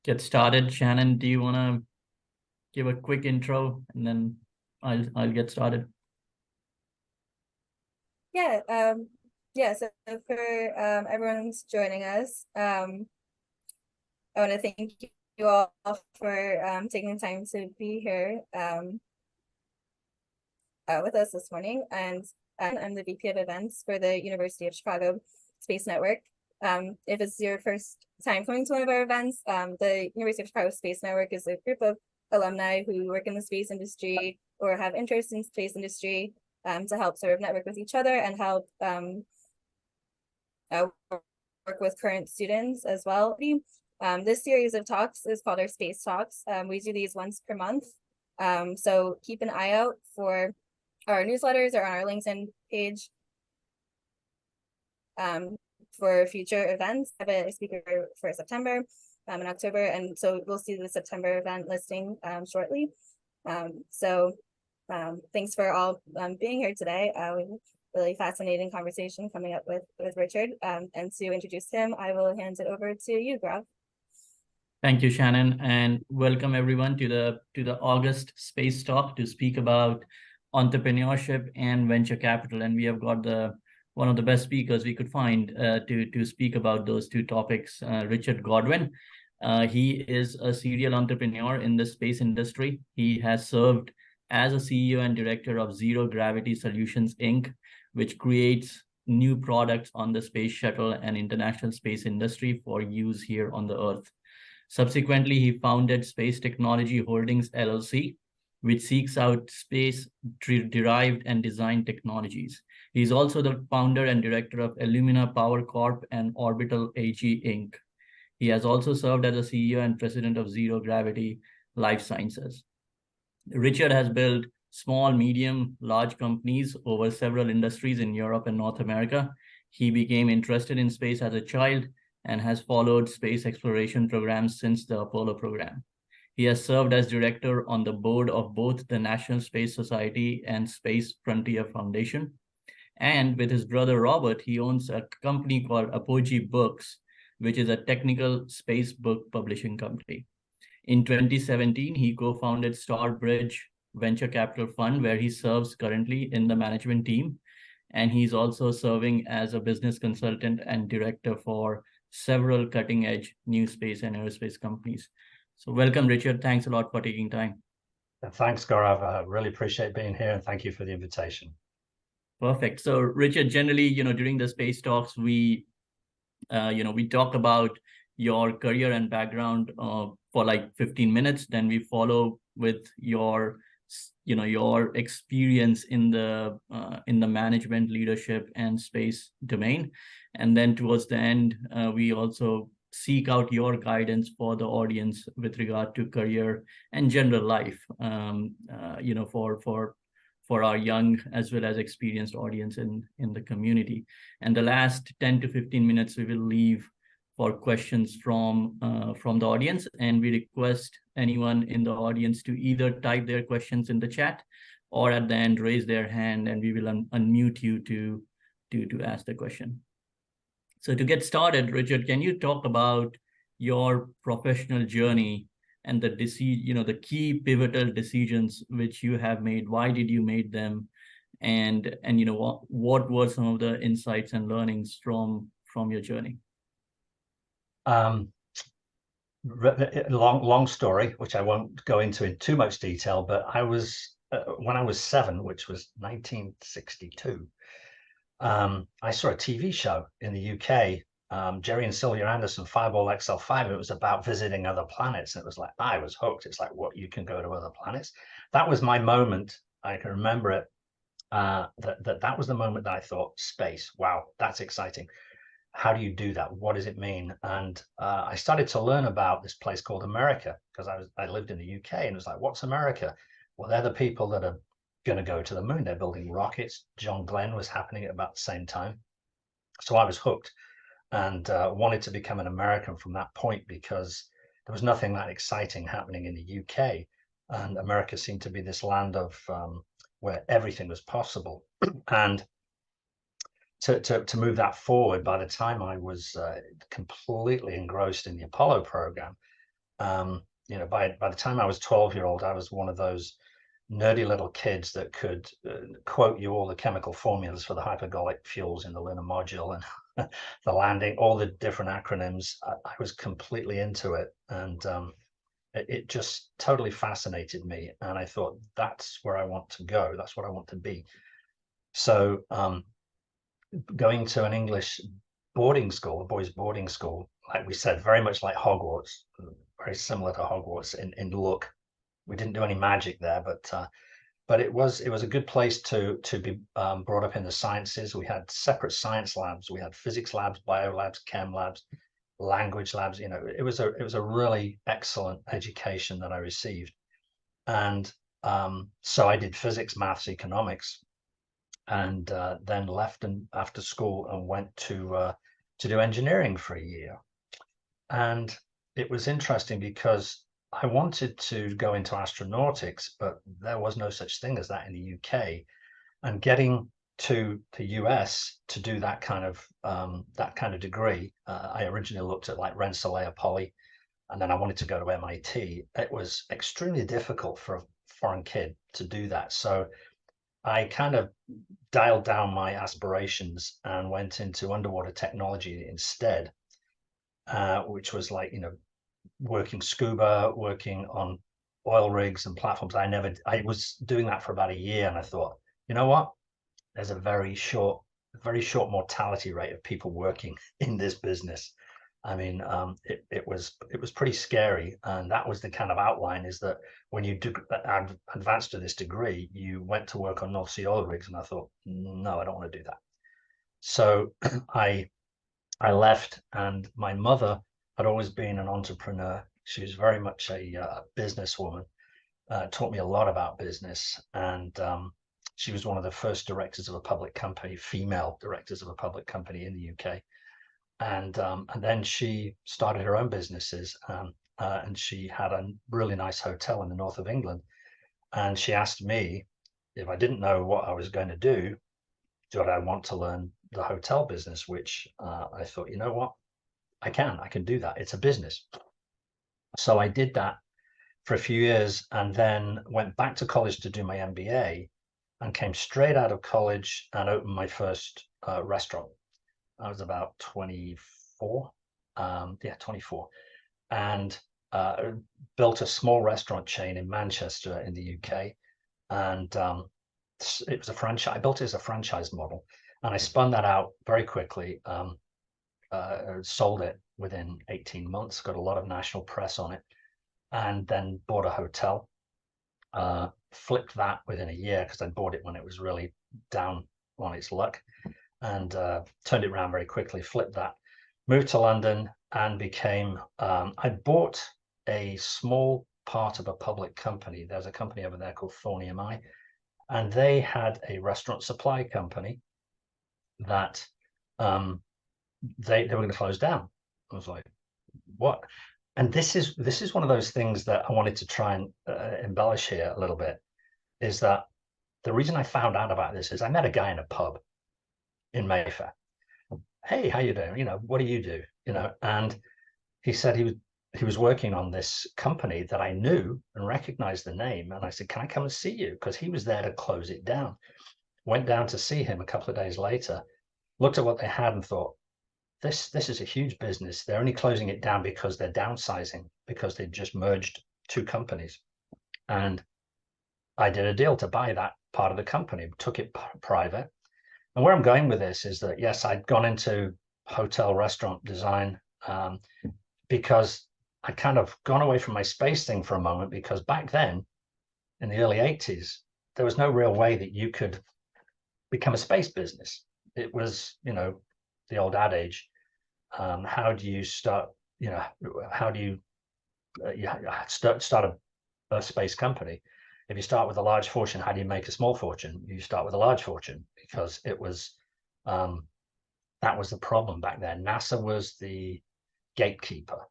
get started. Shannon, do you want to give a quick intro and then I'll get started? Yeah, so for everyone's joining us, I want to thank you all for taking the time to be here with us this morning. And I'm the VP of Events for the University of Chicago Space Network. If it's your first time coming to one of our events, the University of Chicago Space Network is a group of alumni who work in the space industry or have interest in space industry to help sort of network with each other and help work with current students as well. This series of talks is called our Space Talks. We do these once per month. So keep an eye out for our newsletters or on our LinkedIn page for future events. I have a speaker for September and October, and so we'll see the September event listing shortly. Thanks for all being here today. Really fascinating conversation coming up with Richard. And to introduce him, I will hand it over to you, Gaurav. Thank you, Shannon, and welcome everyone to the August Space Talk to speak about entrepreneurship and venture capital. And we have got one of the best speakers we could find to speak about those two topics, Richard Godwin. He is a serial entrepreneur in the space industry. He has served as a CEO and director of Zero Gravity Solutions Inc., which creates new products on the space shuttle and international space industry for use here on the Earth. Subsequently, he founded Space Technology Holdings LLC, which seeks out space-derived and design technologies. He's also the founder and director of AlumaPower Corp and OrbitalAg Inc. He has also served as a CEO and president of Zero Gravity Life Sciences. Richard has built small, medium, large companies over several industries in Europe and North America. He became interested in space as a child and has followed space exploration programs since the Apollo program. He has served as director on the board of both the National Space Society and Space Frontier Foundation. And with his brother Robert, he owns a company called Apogee Books, which is a technical space book publishing company. In 2017, he co-founded Starbridge Venture Capital Fund, where he serves currently in the management team. And he's also serving as a business consultant and director for several cutting-edge new space and aerospace companies. So welcome, Richard. Thanks a lot for taking time. Thanks, Gaurav. I really appreciate being here, and thank you for the invitation. Perfect. So, Richard, generally, during the space talks, we talk about your career and background for like 15 minutes. Then we follow with your experience in the management, leadership, and space domain. And then towards the end, we also seek out your guidance for the audience with regard to career and general life, for our young as well as experienced audience in the community. And the last 10 to 15 minutes, we will leave for questions from the audience. And we request anyone in the audience to either type their questions in the chat or at the end raise their hand, and we will unmute you to ask the question. So to get started, Richard, can you talk about your professional journey and the key pivotal decisions which you have made? Why did you make them? And what were some of the insights and learnings from your journey? Long story, which I won't go into in too much detail, but I was when I was 7, which was 1962, I saw a TV show in the UK, Jerry and Sylvia Anderson, Fireball XL5. It was about visiting other planets. And it was like, I was hooked. It's like, what, you can go to other planets? That was my moment. I can remember it. That was the moment that I thought, space, wow, that's exciting. How do you do that? What does it mean? And I started to learn about this place called America, because I lived in the UK, and it was like, what's America? Well, they're the people that are going to go to the moon. They're building rockets. John Glenn was happening at about the same time. So I was hooked and wanted to become an American from that point, because there was nothing that exciting happening in the UK. And America seemed to be this land of where everything was possible. And to move that forward, by the time I was completely engrossed in the Apollo program, You know, by the time I was 12-year-old, I was one of those nerdy little kids that could quote you all the chemical formulas for the hypergolic fuels in the lunar module and the landing, all the different acronyms. I was completely into it, and it just totally fascinated me. And I thought, that's where I want to go. That's what I want to be. So going to an English boarding school, a boys' boarding school, like we said, very much like Hogwarts, very similar to Hogwarts in look. We didn't do any magic there, but it was a good place to be brought up in the sciences. We had separate science labs. We had physics labs, bio labs, chem labs, language labs. You know, it was a really excellent education that I received. And so I did physics, maths, economics, and then left after school and went to do engineering for a year. And it was interesting because I wanted to go into astronautics, but there was no such thing as that in the UK. And getting to the US to do that kind of degree, I originally looked at like Rensselaer Poly, and then I wanted to go to MIT. It was extremely difficult for a foreign kid to do that. So I kind of dialed down my aspirations and went into underwater technology instead, which was like, you know, working scuba, working on oil rigs and platforms. I was doing that for about a year, and I thought, you know what? There's a very short mortality rate of people working in this business. I mean, it was pretty scary, and that was the kind of outline, is that when you advanced to this degree, you went to work on North Sea oil rigs, and I thought, no, I don't want to do that. So I left, and my mother had always been an entrepreneur. She was very much a businesswoman, taught me a lot about business, and she was one of the first directors of a public company, female directors of a public company in the UK. And then she started her own businesses, and she had a really nice hotel in the north of England. And she asked me if I didn't know what I was going to do, did I want to learn the hotel business, which I thought, you know what, I can do that. It's a business. So I did that for a few years, and then went back to college to do my MBA, and came straight out of college and opened my first restaurant. I was about 24, 24, and built a small restaurant chain in Manchester in the UK. And it was a franchise. I built it as a franchise model, and I spun that out very quickly. Sold it within 18 months, got a lot of national press on it, and then bought a hotel. Flipped that within a year, because I bought it when it was really down on its luck, and turned it around very quickly, flipped that, moved to London, and became, I bought a small part of a public company. There's a company over there called Thorn EMI, and they had a restaurant supply company that they were going to close down. I was like, what? And this is one of those things that I wanted to try and embellish here a little bit, is that the reason I found out about this is I met a guy in a pub in Mayfair. Hey, how you doing? You know, what do you do? You know, and he said he was working on this company that I knew and recognized the name. And I said, can I come and see you? Because he was there to close it down. Went down to see him a couple of days later, looked at what they had and thought, this is a huge business. They're only closing it down because they're downsizing, because they just merged two companies. And I did a deal to buy that part of the company, took it private. And where I'm going with this is that, yes, I'd gone into hotel restaurant design because I'd kind of gone away from my space thing for a moment, because back then in the early 80s, there was no real way that you could become a space business. It was, you know, the old adage, how do you start, you know, how do you start a space company? If you start with a large fortune, how do you make a small fortune? You start with a large fortune, because it was, that was the problem back then. NASA was the gatekeeper,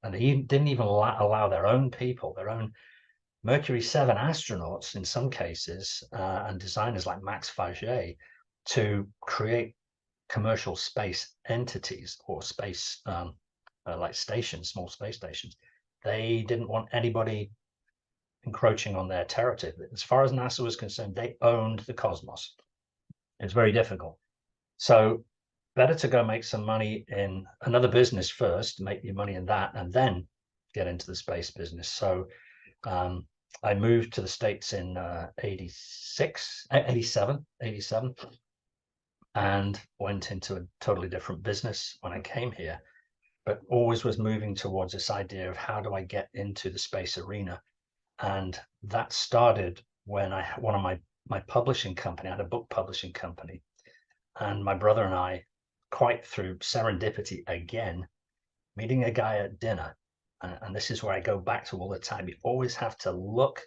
and they didn't even allow their own people, their own Mercury 7 astronauts in some cases, and designers like Max Faget, to create commercial space entities or space like stations, small space stations. they didn't want anybody encroaching on their territory. As far as NASA was concerned, they owned the cosmos. It's very difficult. So better to go make some money in another business first, make your money in that, and then get into the space business. So I moved to the States in 87, and went into a totally different business when I came here, but always was moving towards this idea of how do I get into the space arena. And that started when one of my publishing company, I had a book publishing company, and my brother and I, quite through serendipity again, meeting a guy at dinner. And this is where I go back to all the time. You always have to look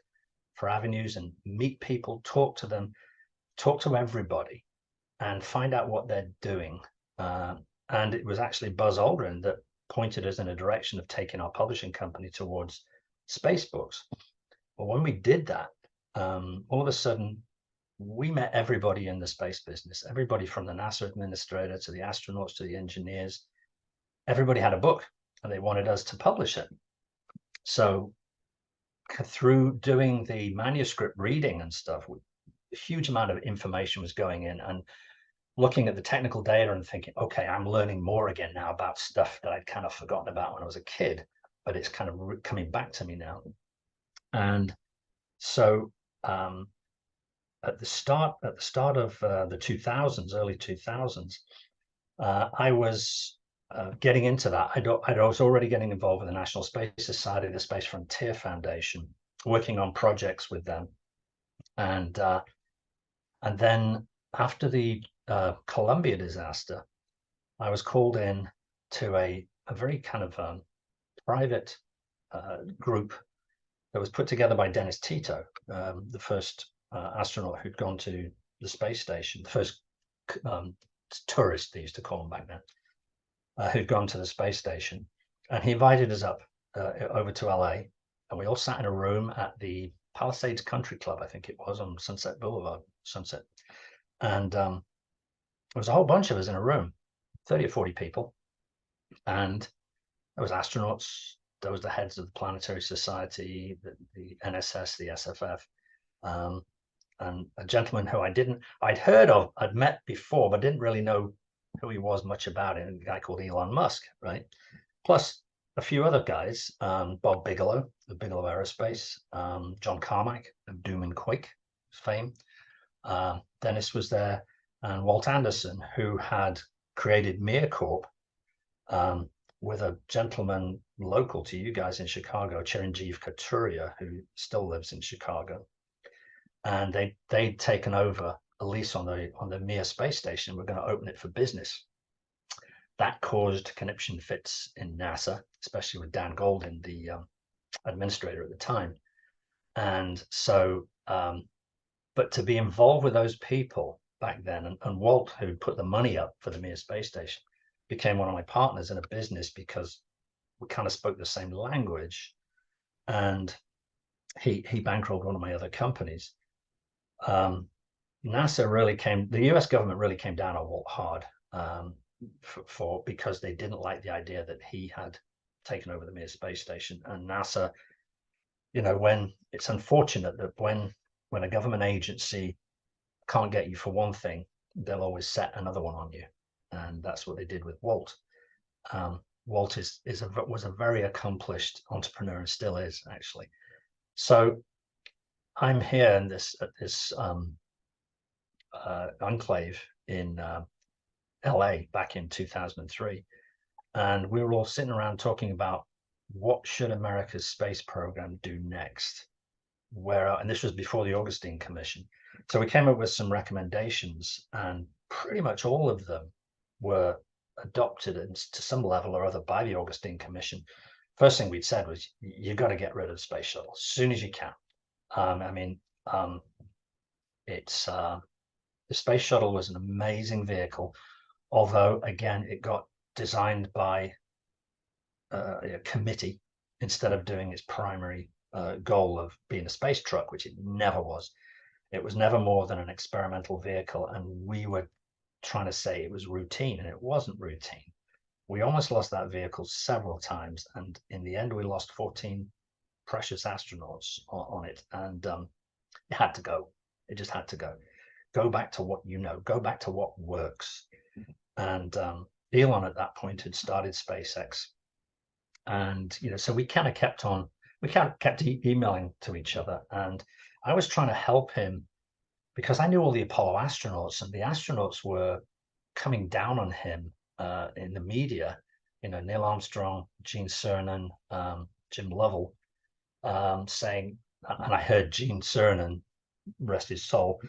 for avenues and meet people, talk to them, talk to everybody, and find out what they're doing. And it was actually Buzz Aldrin that pointed us in a direction of taking our publishing company towards space books. But when we did that, all of a sudden, we met everybody in the space business, everybody from the NASA administrator to the astronauts to the engineers. Everybody had a book and they wanted us to publish it. So through doing the manuscript reading and stuff, a huge amount of information was going in, and looking at the technical data and thinking, okay, I'm learning more again now about stuff that I'd kind of forgotten about when I was a kid, but it's kind of coming back to me now. And so at the start of the 2000s, early 2000s, I was getting into that. I was already getting involved with the National Space Society, the Space Frontier Foundation, working on projects with them. And then after the Columbia disaster, I was called in to a very kind of private group that was put together by Dennis Tito, the first astronaut who'd gone to the space station, the first tourist, they used to call him back then, who'd gone to the space station. And he invited us up over to LA, and we all sat in a room at the Palisades Country Club, I think it was, on Sunset Boulevard, Sunset. And there was a whole bunch of us in a room, 30 or 40 people. And there was astronauts, there was the heads of the Planetary Society, the NSS, the SFF, and a gentleman who I'd heard of, I'd met before, but didn't really know who he was much about it, a guy called Elon Musk, right? Plus a few other guys, Bob Bigelow, of Bigelow Aerospace, John Carmack of Doom and Quake fame. Dennis was there, and Walt Anderson, who had created Mir Corp with a gentleman local to you guys in Chicago, Chiranjeev Katuria, who still lives in Chicago. And they'd taken over a lease on the Mir space station. We're going to open it for business. That caused conniption fits in NASA, especially with Dan Goldin, the administrator at the time. And so, but to be involved with those people back then, and Walt, who put the money up for the Mir space station, became one of my partners in a business because we kind of spoke the same language. And he bankrolled one of my other companies. NASA really the US government really came down on Walt hard because they didn't like the idea that he had taken over the Mir space station. And NASA, when it's unfortunate that when a government agency can't get you for one thing, they'll always set another one on you. And that's what they did with Walt. Walt was a very accomplished entrepreneur, and still is, actually. So I'm here in this enclave in LA back in 2003, and we were all sitting around talking about what should America's space program do next. And this was before the Augustine Commission. So we came up with some recommendations, and pretty much all of them were adopted to some level or other by the Augustine Commission. First thing we'd said was, you got to get rid of the space shuttle as soon as you can. The space shuttle was an amazing vehicle, although again, it got designed by a committee instead of doing its primary goal of being a space truck, which it never was. It was never more than an experimental vehicle, and we were trying to say it was routine, and it wasn't routine. We almost lost that vehicle several times, and in the end, we lost 14 precious astronauts on it, and it had to go. It just had to go. Go back to what you know. Go back to what works. And Elon at that point had started SpaceX, and so we kind of kept on. We kind of kept emailing to each other, and I was trying to help him because I knew all the Apollo astronauts, and the astronauts were coming down on him in the media. Neil Armstrong, Gene Cernan, Jim Lovell, saying, and I heard Gene Cernan, rest his soul,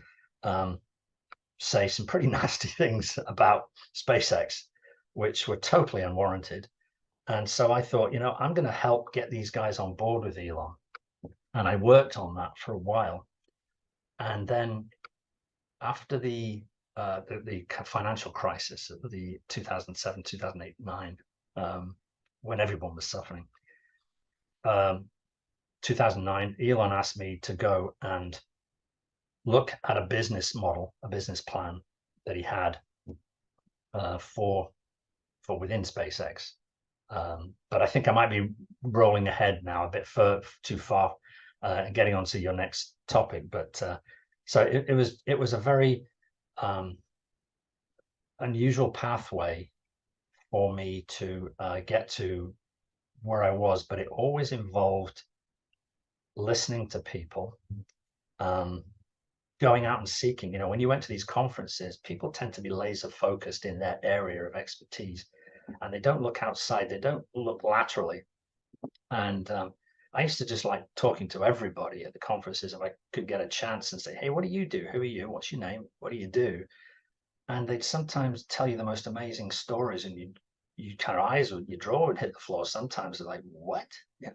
say some pretty nasty things about SpaceX, which were totally unwarranted. And so I thought, I'm going to help get these guys on board with Elon. And I worked on that for a while. And then after the financial crisis of the 2007, 2008, 9, when everyone was suffering, 2009, Elon asked me to go and look at a business model, a business plan that he had for within SpaceX. But I think I might be rolling ahead now a bit too far and getting onto your next topic. But so it was a very unusual pathway for me to get to where I was, but it always involved listening to people, going out and seeking. When you went to these conferences, people tend to be laser focused in their area of expertise, and they don't look outside, they don't look laterally. And I used to just like talking to everybody at the conferences if I could get a chance and say, hey, what do you do? Who are you? What's your name? What do you do? And they'd sometimes tell you the most amazing stories, and you kind of eyes would, your jaw would hit the floor. Sometimes they're like, what? Yeah,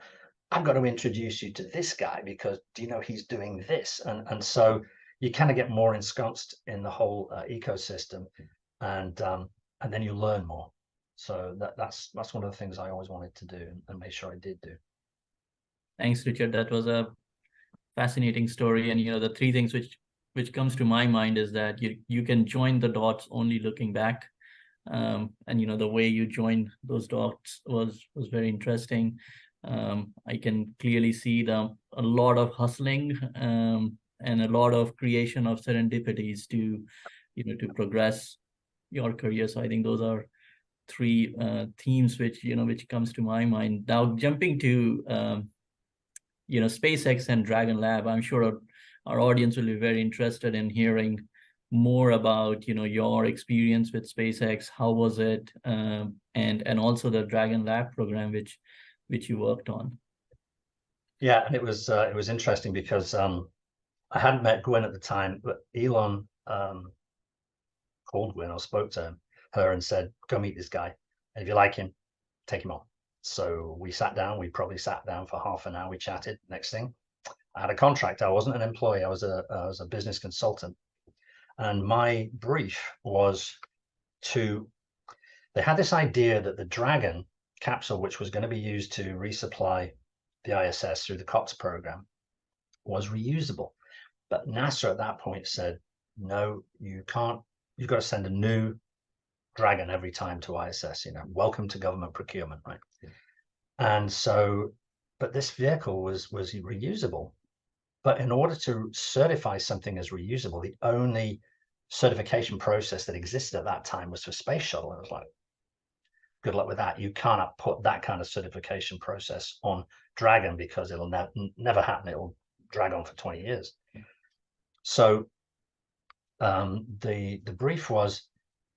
I've got to introduce you to this guy because do you know he's doing this? And so you kind of get more ensconced in the whole ecosystem, and then you learn more. So that's one of the things I always wanted to do and make sure I did do. Thanks, Richard. That was a fascinating story. And the three things which comes to my mind is that you can join the dots only looking back. And the way you joined those dots was very interesting. I can clearly see a lot of hustling and a lot of creation of serendipities to progress your career. So I think those are three themes which comes to my mind. Now jumping to SpaceX and Dragon Lab, I'm sure our audience will be very interested in hearing more about your experience with SpaceX. How was it, and also the Dragon Lab program which you worked on. Yeah, and it was interesting because I hadn't met Gwen at the time, but Elon called Gwen or spoke to her and said, go meet this guy, and if you like him, take him on. So we sat down. We probably sat down for half an hour. We chatted. Next thing, I had a contract. I wasn't an employee. I was a business consultant. And my brief was they had this idea that the Dragon capsule, which was going to be used to resupply the ISS through the COTS program, was reusable. But NASA at that point said, no, you can't. You've got to send a new Dragon every time to ISS. Welcome to government procurement, right? And so, but this vehicle was reusable. But in order to certify something as reusable, the only certification process that existed at that time was for space shuttle. And I was like, good luck with that. You cannot put that kind of certification process on Dragon because it'll never happen. It'll drag on for 20 years. So the brief was,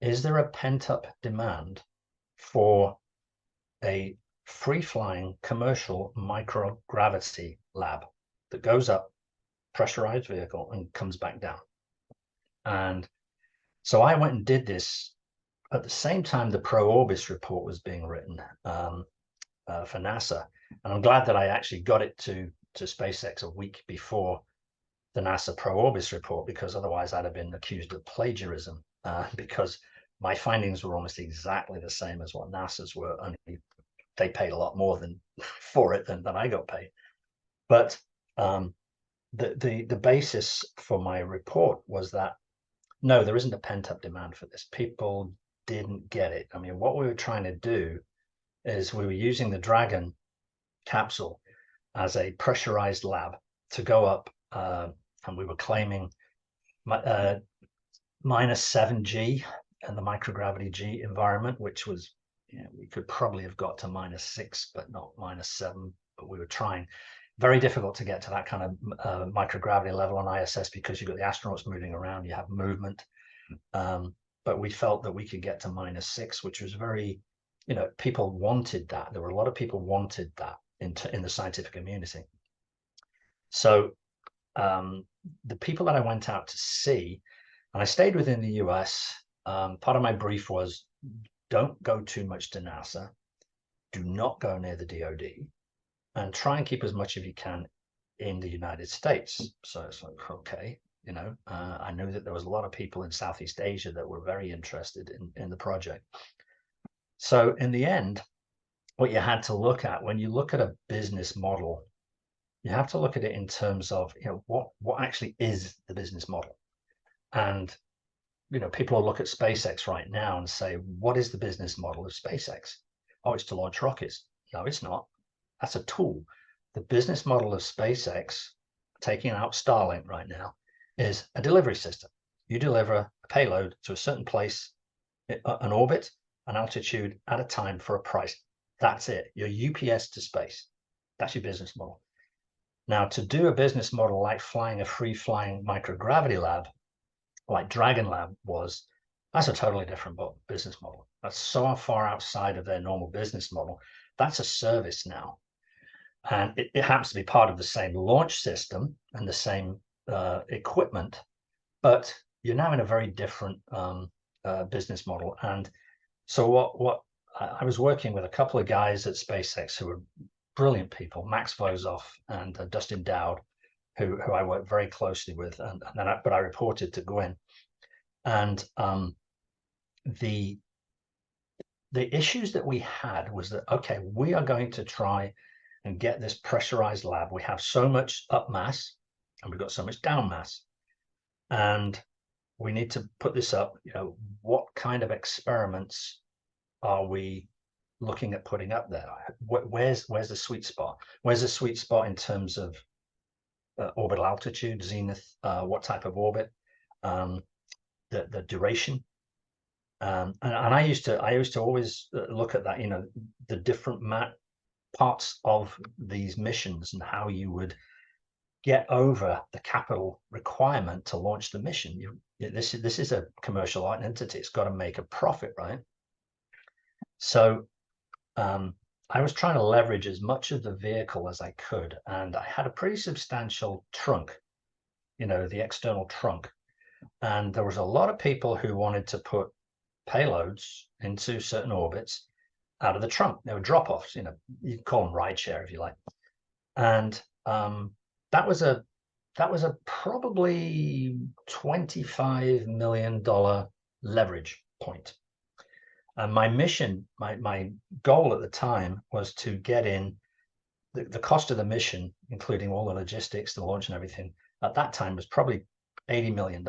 is there a pent-up demand for a free-flying commercial microgravity lab that goes up, pressurized vehicle, and comes back down? And so I went and did this at the same time the Pro-Orbis report was being written for NASA. And I'm glad that I actually got it to SpaceX a week before the NASA Pro-Orbis report, because otherwise I'd have been accused of plagiarism because my findings were almost exactly the same as what NASA's were, only they paid a lot more for it than I got paid. But the basis for my report was that, no, there isn't a pent-up demand for this. People didn't get it. I mean, what we were trying to do is we were using the Dragon capsule as a pressurized lab to go up, and we were claiming -7G in the microgravity G environment, which was, we could probably have got to -6, but not -7, but we were trying. Very difficult to get to that kind of microgravity level on ISS because you've got the astronauts moving around, you have movement. But we felt that we could get to -6, which was very, people wanted that. There were a lot of people wanted that in the scientific community. So the people that I went out to see, and I stayed within the US, part of my brief was, don't go too much to NASA, do not go near the DoD, and try and keep as much as you can in the United States. So it's like, okay, I knew that there was a lot of people in Southeast Asia that were very interested in the project. So in the end, what you had to look at when you look at a business model, you have to look at it in terms of, what actually is the business model. And, people will look at SpaceX right now and say, what is the business model of SpaceX? Oh, it's to launch rockets. No, it's not. That's a tool. The business model of SpaceX, taking out Starlink right now, is a delivery system. You deliver a payload to a certain place, an orbit, an altitude at a time for a price. That's it. Your UPS to space. That's your business model. Now, to do a business model like flying a free-flying microgravity lab, like Dragon Lab was, that's a totally different business model. That's so far outside of their normal business model. That's a service now. And it happens to be part of the same launch system and the same equipment, but you're now in a very different business model. And so what I was working with a couple of guys at SpaceX who were brilliant people, Max Vozov and Dustin Dowd, who I worked very closely with, but I reported to Gwyn. And the issues that we had was that, okay, we are going to try and get this pressurized lab. We have so much up mass and we've got so much down mass, and we need to put this up. What kind of experiments are we looking at putting up there? Where's the sweet spot? Where's the sweet spot in terms of orbital altitude, zenith, what type of orbit, the duration? And I used to always look at that, the different parts of these missions and how you would get over the capital requirement to launch the mission. This is a commercial entity. It's got to make a profit, right? So I was trying to leverage as much of the vehicle as I could, and I had a pretty substantial trunk, the external trunk, and there was a lot of people who wanted to put payloads into certain orbits out of the trunk. They were drop-offs, you can call them rideshare if you like. And that was a probably $25 million leverage point. And my mission, my goal at the time was to get in the cost of the mission, including all the logistics, the launch and everything, at that time was probably $80 million.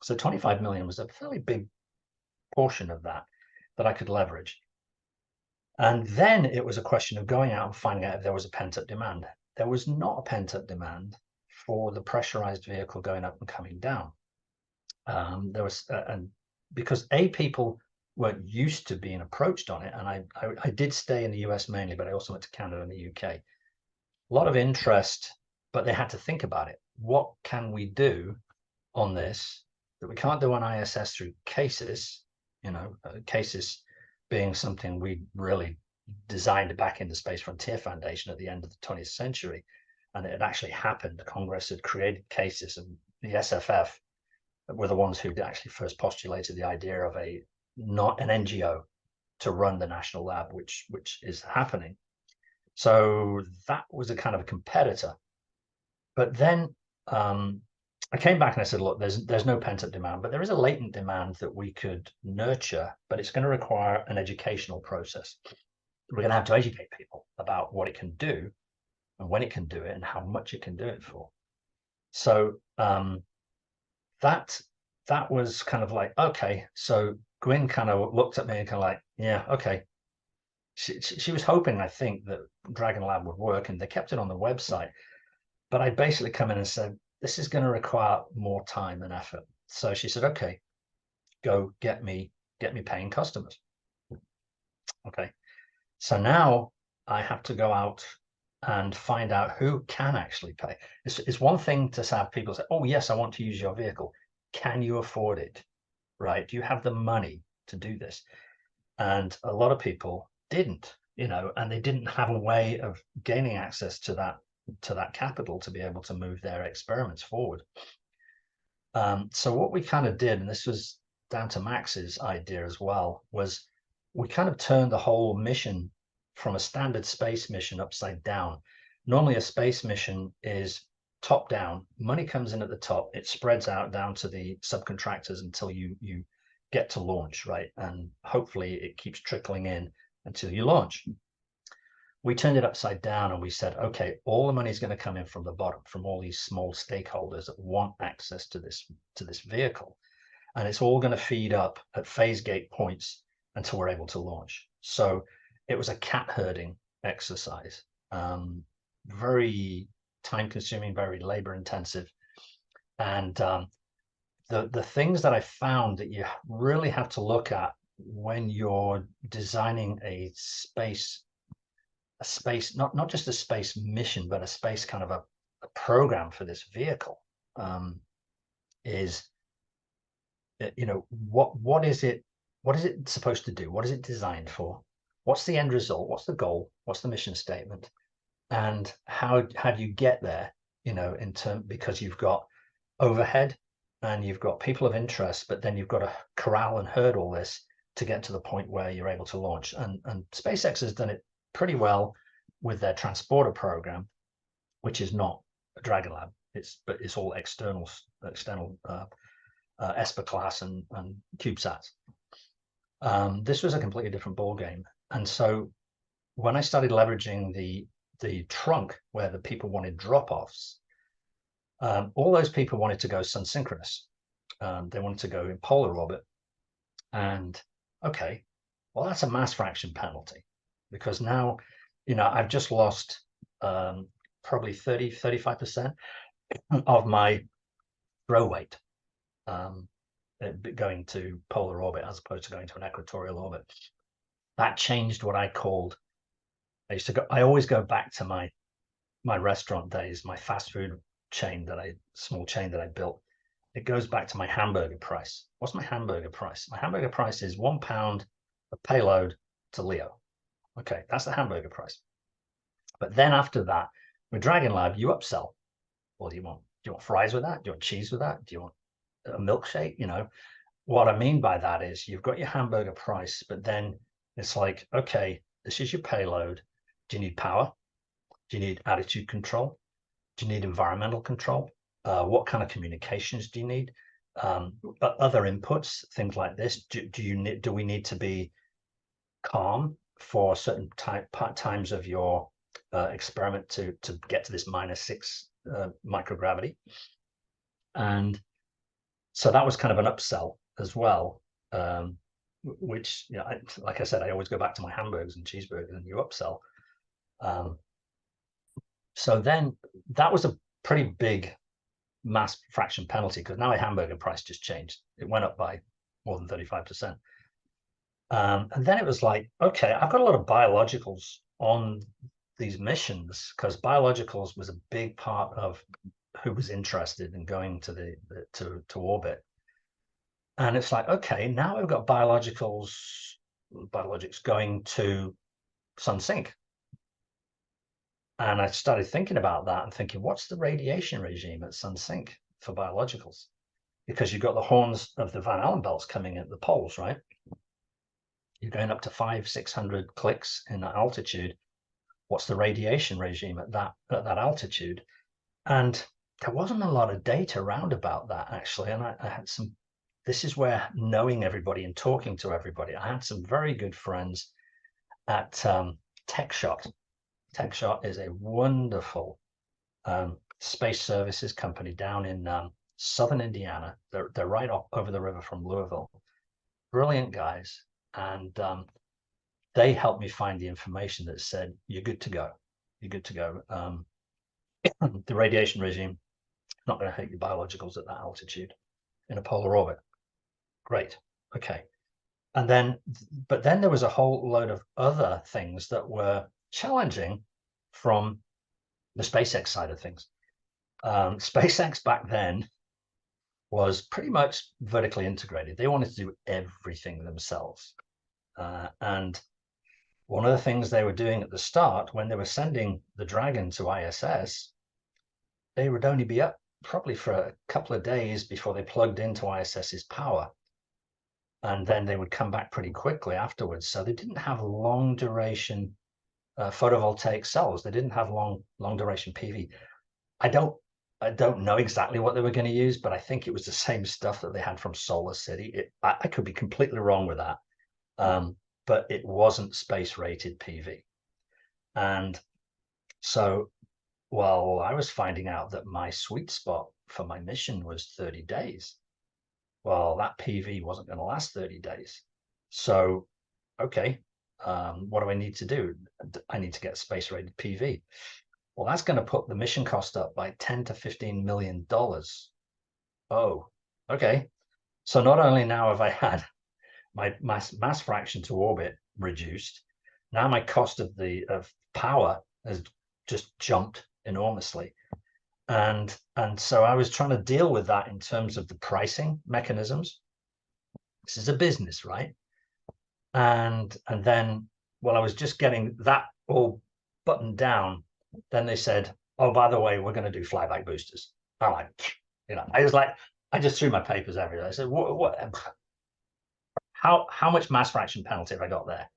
So 25 million was a fairly big portion of that I could leverage. And then it was a question of going out and finding out if there was a pent-up demand. There was not a pent-up demand for the pressurized vehicle going up and coming down. There was, and because people weren't used to being approached on it, and I did stay in the US mainly, but I also went to Canada and the UK. A lot of interest, but they had to think about it. What can we do on this that we can't do on ISS through cases? Cases being something we really designed back in the Space Frontier Foundation at the end of the 20th century, and it had actually happened. Congress had created cases, and the SFF were the ones who actually first postulated the idea of not an NGO to run the national lab, which is happening. So that was a kind of a competitor. But then I came back and I said, look, there's no pent-up demand, but there is a latent demand that we could nurture, but it's going to require an educational process. We're going to have to educate people about what it can do and when it can do it and how much it can do it for. So that that was kind of like, okay. So Gwyn kind of looked at me and kind of like, yeah, okay. She was hoping, I think, that Dragon Lab would work, and they kept it on the website. But I basically come in and said, this is going to require more time and effort. So she said, okay, go get me paying customers. Okay. So now I have to go out and find out who can actually pay. It's one thing to have people say, oh, yes, I want to use your vehicle. Can you afford it? Right? Do you have the money to do this? And a lot of people didn't, and they didn't have a way of gaining access to that capital to be able to move their experiments forward. So what we kind of did, and this was down to Max's idea as well, was we kind of turned the whole mission from a standard space mission upside down. Normally a space mission is top down. Money comes in at the top, it spreads out down to the subcontractors until you get to launch, right? And hopefully it keeps trickling in until you launch. We turned it upside down and we said, okay, all the money is going to come in from the bottom, from all these small stakeholders that want access to this vehicle. And it's all going to feed up at phase gate points until we're able to launch. So it was a cat herding exercise, very time consuming, very labor intensive. And the things that I found that you really have to look at when you're designing a space, not just a space mission, but a space kind of a program for this vehicle, is, what is it supposed to do? What is it designed for? What's the end result? What's the goal? What's the mission statement? And how do you get there? Because you've got overhead and you've got people of interest, but then you've got to corral and herd all this to get to the point where you're able to launch. And SpaceX has done it pretty well with their transporter program, which is not a Dragon Lab. But it's all external ESPA class and CubeSats. This was a completely different ball game. And so when I started leveraging the trunk where the people wanted drop-offs, all those people wanted to go sun synchronous. They wanted to go in polar orbit. And okay, well, that's a mass fraction penalty, because now, I've just lost probably 35% of my throw weight going to polar orbit as opposed to going to an equatorial orbit. That changed what I called, I always go back to my restaurant days, my fast food small chain that I built. It goes back to my hamburger price. What's my hamburger price? My hamburger price is £1 of payload to LEO. Okay, that's the hamburger price. But then after that, with Dragon Lab, you upsell. What do you want? Do you want fries with that? Do you want cheese with that? Do you want a milkshake? What I mean by that is you've got your hamburger price, but then it's like, okay, this is your payload. Do you need power? Do you need attitude control? Do you need environmental control? What kind of communications do you need? Other inputs, things like this. Do we need to be calm for certain times of your experiment to get to this -6 microgravity? And so that was kind of an upsell as well, which, like I said, I always go back to my hamburgers and cheeseburgers, and you upsell. So then that was a pretty big mass fraction penalty, because now my hamburger price just changed. It went up by more than 35%. And then it was like, okay, I've got a lot of biologicals on these missions, because biologicals was a big part of who was interested in going to to orbit. And it's like, okay, now I've got biologics going to SunSync. And I started thinking about that and thinking, what's the radiation regime at SunSync for biologicals? Because you've got the horns of the Van Allen belts coming at the poles, right? You're going up to 500-600 clicks in that altitude. What's the radiation regime at that altitude? And there wasn't a lot of data around about that, actually. And I had some, this is where knowing everybody and talking to everybody, I had some very good friends at TechShot. TechShot is a wonderful space services company down in southern Indiana. They're right off over the river from Louisville. Brilliant guys. And they helped me find the information that said, you're good to go. You're good to go. The radiation regime, not going to hurt your biologicals at that altitude in a polar orbit. Great. Okay. And then, but then there was a whole load of other things that were challenging from the SpaceX side of things. SpaceX back then was pretty much vertically integrated. They wanted to do everything themselves. And one of the things they were doing at the start, when they were sending the Dragon to ISS, they would only be up probably for a couple of days before they plugged into ISS's power. And then they would come back pretty quickly afterwards. So they didn't have long duration photovoltaic cells. They didn't have long duration PV. I don't know exactly what they were going to use, but I think it was the same stuff that they had from Solar City. I could be completely wrong with that, but it wasn't space rated PV. And so while I was finding out that my sweet spot for my mission was 30 days, well, that PV wasn't going to last 30 days. So, okay, what do I need to do? I need to get space rated PV. Well, that's going to put the mission cost up by $10 to $15 million. Oh, okay. So not only now have I had my mass fraction to orbit reduced, now my cost of power has just jumped enormously. And so I was trying to deal with that in terms of the pricing mechanisms. This is a business, right? And then, well, I was just getting that all buttoned down. Then they said, oh, by the way, we're going to do flyback boosters. I'm like, I just threw my papers everywhere. I said, how much mass fraction penalty have I got there?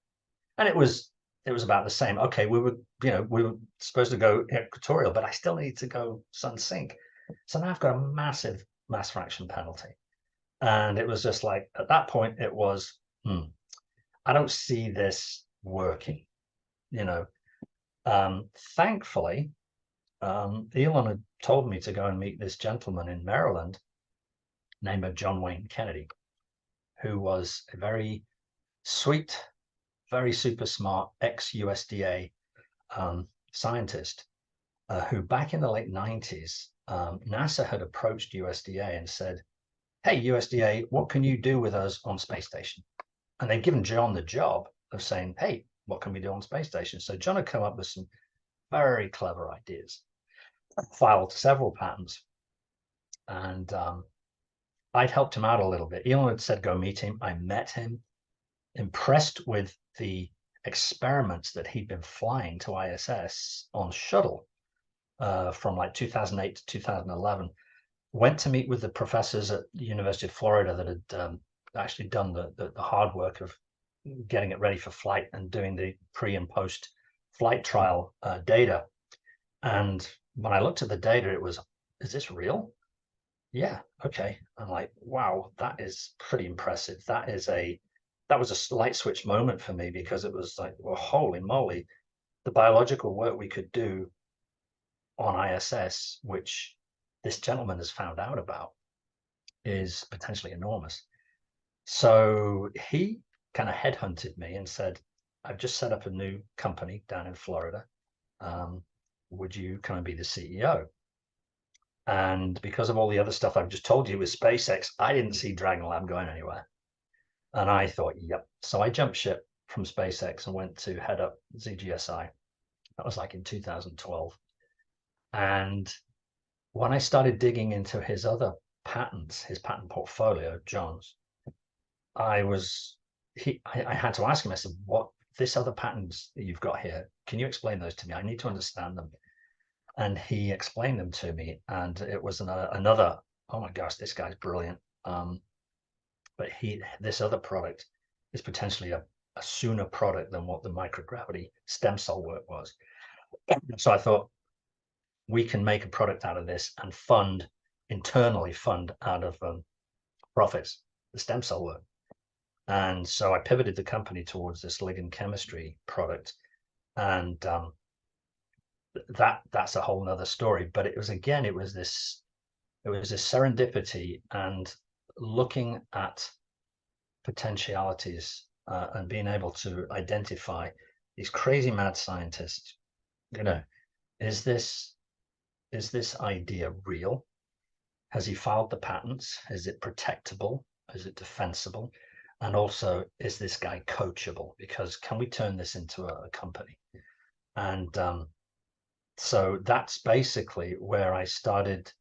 And it was about the same. Okay, we were supposed to go equatorial, but I still need to go sun sink. So now I've got a massive mass fraction penalty. And it was just like, at that point, it was, I don't see this working, Thankfully, Elon had told me to go and meet this gentleman in Maryland named John Wayne Kennedy, who was a very sweet, very super smart ex-USDA scientist who back in the late 90s, NASA had approached USDA and said, hey, USDA, what can you do with us on space station? And they'd given John the job of saying, hey, what can we do on space station? So John had come up with some very clever ideas, filed several patents, and I'd helped him out a little bit. Elon had said, go meet him. I met him, impressed with the experiments that he'd been flying to ISS on shuttle from like 2008 to 2011. Went to meet with the professors at the University of Florida that had actually done the hard work of getting it ready for flight and doing the pre and post flight trial data. And when I looked at the data, it was, is this real? Yeah, okay. I'm like, wow, that is pretty impressive. That was a light switch moment for me, because it was like, well, holy moly, the biological work we could do on ISS, which this gentleman has found out about, is potentially enormous. So he kind of headhunted me and said, I've just set up a new company down in Florida. Would you come and be the CEO? And because of all the other stuff I've just told you with SpaceX, I didn't see Dragon Lab going anywhere. And I thought, yep. So I jumped ship from SpaceX and went to head up ZGSI. That was like in 2012. And when I started digging into his other patents, his patent portfolio, John's, I had to ask him, I said, what, this other patents that you've got here, can you explain those to me? I need to understand them. And he explained them to me, and it was another, oh my gosh, this guy's brilliant. But this other product is potentially a sooner product than what the microgravity stem cell work was. So I thought, we can make a product out of this and internally fund out of profits the stem cell work. And so I pivoted the company towards this ligand chemistry product, and that's a whole nother story. But it was, again, it was this It was a serendipity and looking at potentialities and being able to identify these crazy mad scientists. You know, is this idea real? Has he filed the patents? Is it protectable? Is it defensible? And also, is this guy coachable? Because can we turn this into a company? And so that's basically where I started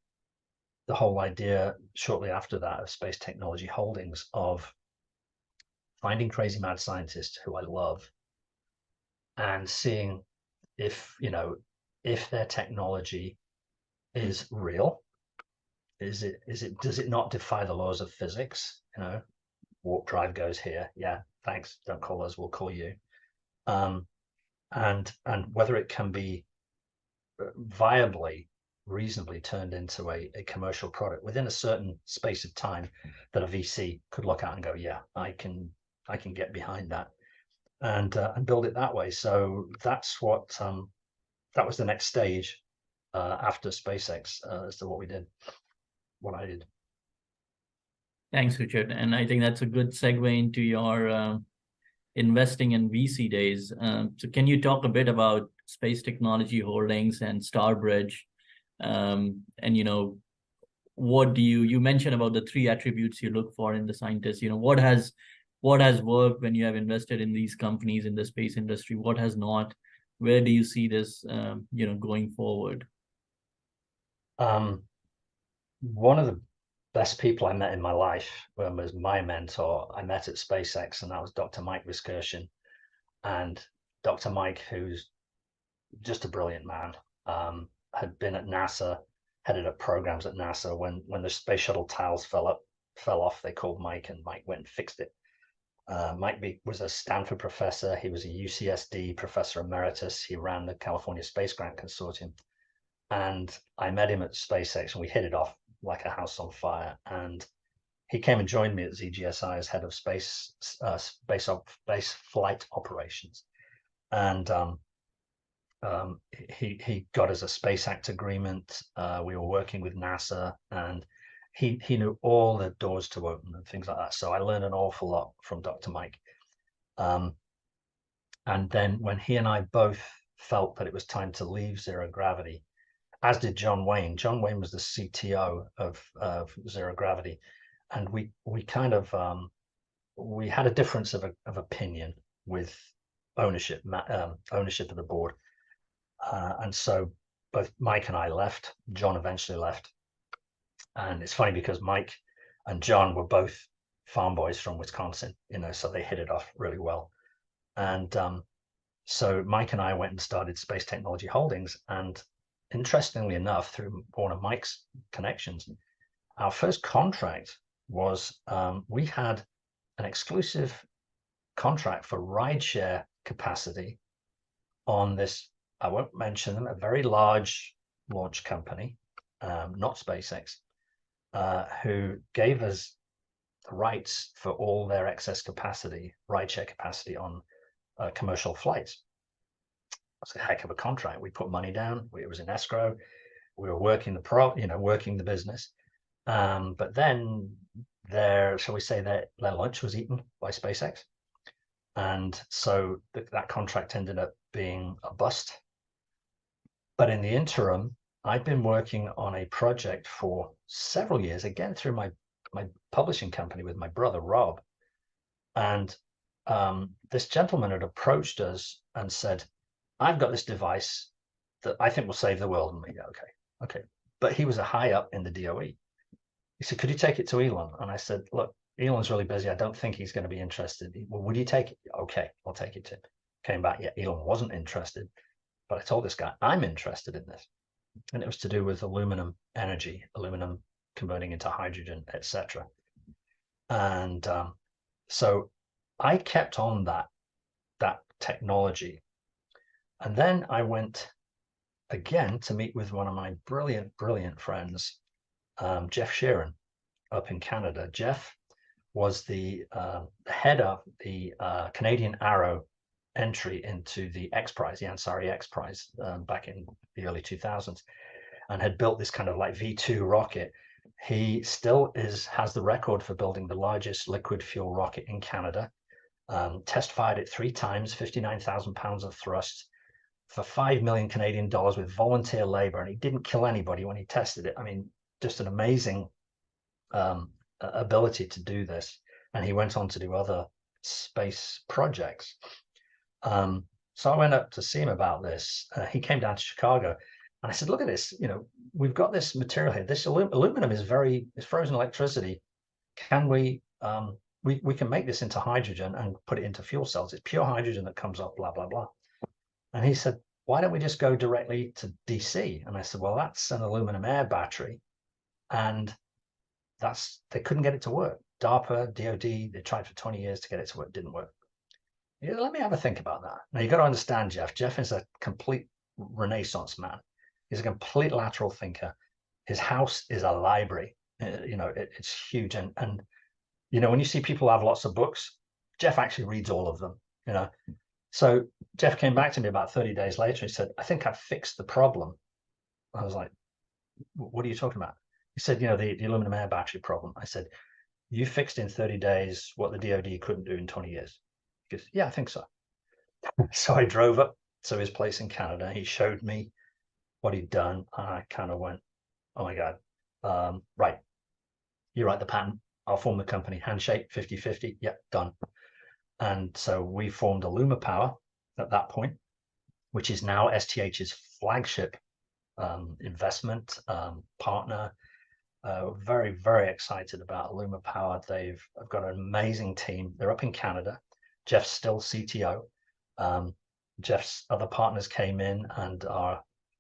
the whole idea shortly after that of Space Technology Holdings, of finding crazy mad scientists who I love and seeing if, you know, if their technology is real. Does it not defy the laws of physics? You know, warp drive goes here. Yeah, thanks. Don't call us, we'll call you. And whether it can be viably, reasonably turned into a commercial product within a certain space of time that a VC could look at and go, yeah, I can get behind that, and build it that way. So that's what that was the next stage after SpaceX as to what I did. Thanks, Richard. And I think that's a good segue into your investing in VC days. So can you talk a bit about Space Technology Holdings and Starbridge? And, you know, what do you mentioned about the 3 attributes you look for in the scientist? You know, what has worked when you have invested in these companies in the space industry? What has not? Where do you see this, you know, going forward? One of the best people I met in my life was my mentor. I met at SpaceX, and that was Dr. Mike Recurrence. And Dr. Mike, who's just a brilliant man, had been at NASA, headed up programs at NASA. When the space shuttle tiles fell off, they called Mike, and Mike went and fixed it. Mike was a Stanford professor. He was a UCSD professor emeritus. He ran the California Space Grant Consortium. And I met him at SpaceX, and we hit it off like a house on fire. And he came and joined me at ZGSI as head of space flight operations. And he got us a Space Act agreement. We were working with NASA, and he knew all the doors to open and things like that. So I learned an awful lot from Dr. Mike. And then when he and I both felt that it was time to leave Zero Gravity, as did John Wayne. John Wayne was the CTO of Zero Gravity, and we kind of we had a difference of opinion with ownership of the board, and so both Mike and I left. John eventually left, and it's funny because Mike and John were both farm boys from Wisconsin, you know, so they hit it off really well. And so Mike and I went and started Space Technology Holdings, and interestingly enough, through one of Mike's connections, our first contract was we had an exclusive contract for rideshare capacity on this, I won't mention them, a very large launch company, not SpaceX, who gave us the rights for all their excess capacity, rideshare capacity on commercial flights. It's a heck of a contract. We put money down. It was in escrow. We were working working the business. But then shall we say, their lunch was eaten by SpaceX. And so that contract ended up being a bust. But in the interim, I've been working on a project for several years, again, through my publishing company with my brother, Rob. And this gentleman had approached us and said, I've got this device that I think will save the world. And we go, okay. But he was a high up in the DOE. He said, could you take it to Elon? And I said, look, Elon's really busy. I don't think he's going to be interested. Well, would you take it? Okay, I'll take it to him. Came back, yeah, Elon wasn't interested. But I told this guy, I'm interested in this. And it was to do with aluminum energy, aluminum converting into hydrogen, etc. And so I kept on that technology. And then I went again to meet with one of my brilliant friends, Jeff Sheeran, up in Canada. Jeff was the head of the Canadian Arrow entry into the X Prize, the Ansari X Prize, back in the early 2000s, and had built this kind of like V2 rocket. He still has the record for building the largest liquid fuel rocket in Canada. Test fired it 3 times, 59,000 pounds of thrust for 5 million Canadian dollars with volunteer labor, and he didn't kill anybody when he tested it. I mean, just an amazing ability to do this. And he went on to do other space projects. So I went up to see him about this. He came down to Chicago, and I said, look at this, you know, we've got this material here. This aluminum is frozen electricity. Can we can make this into hydrogen and put it into fuel cells. It's pure hydrogen that comes off, blah, blah, blah. And he said, why don't we just go directly to DC? And I said, well, that's an aluminum air battery. And they couldn't get it to work. DARPA, DOD, they tried for 20 years to get it to work, didn't work. Yeah, let me have a think about that. Now, you got to understand, Jeff. Jeff is a complete Renaissance man. He's a complete lateral thinker. His house is a library. You know, it's huge. And you know, when you see people have lots of books, Jeff actually reads all of them, you know. So Jeff came back to me about 30 days later. He said, I think I've fixed the problem. I was like, what are you talking about? He said, you know, the aluminum air battery problem. I said, you fixed in 30 days what the DOD couldn't do in 20 years. He goes, yeah, I think so. So I drove up to his place in Canada. He showed me what he'd done. And I kind of went, oh my God, right. You write the patent. I'll form the company. Handshake, 50-50. Yep, done. And so we formed AlumaPower at that point, which is now STH's flagship investment partner. Very, very excited about AlumaPower. They've got an amazing team. They're up in Canada. Jeff's still CTO. Jeff's other partners came in and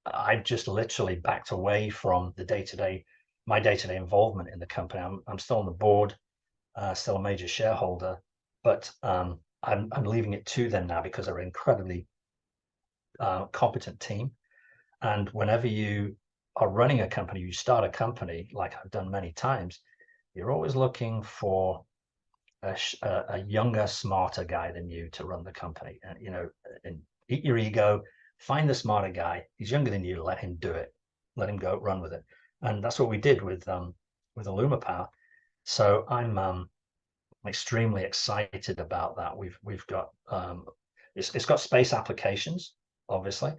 I've just literally backed away from the my day-to-day involvement in the company. I'm still on the board, still a major shareholder, but I'm leaving it to them now because they're an incredibly competent team. And whenever you are running a company, you start a company, like I've done many times, you're always looking for a younger, smarter guy than you to run the company. And, you know, and eat your ego, find the smarter guy. He's younger than you, let him do it. Let him go run with it. And that's what we did with AlumaPower. So I'm extremely excited about that. We've got it's got space applications, obviously,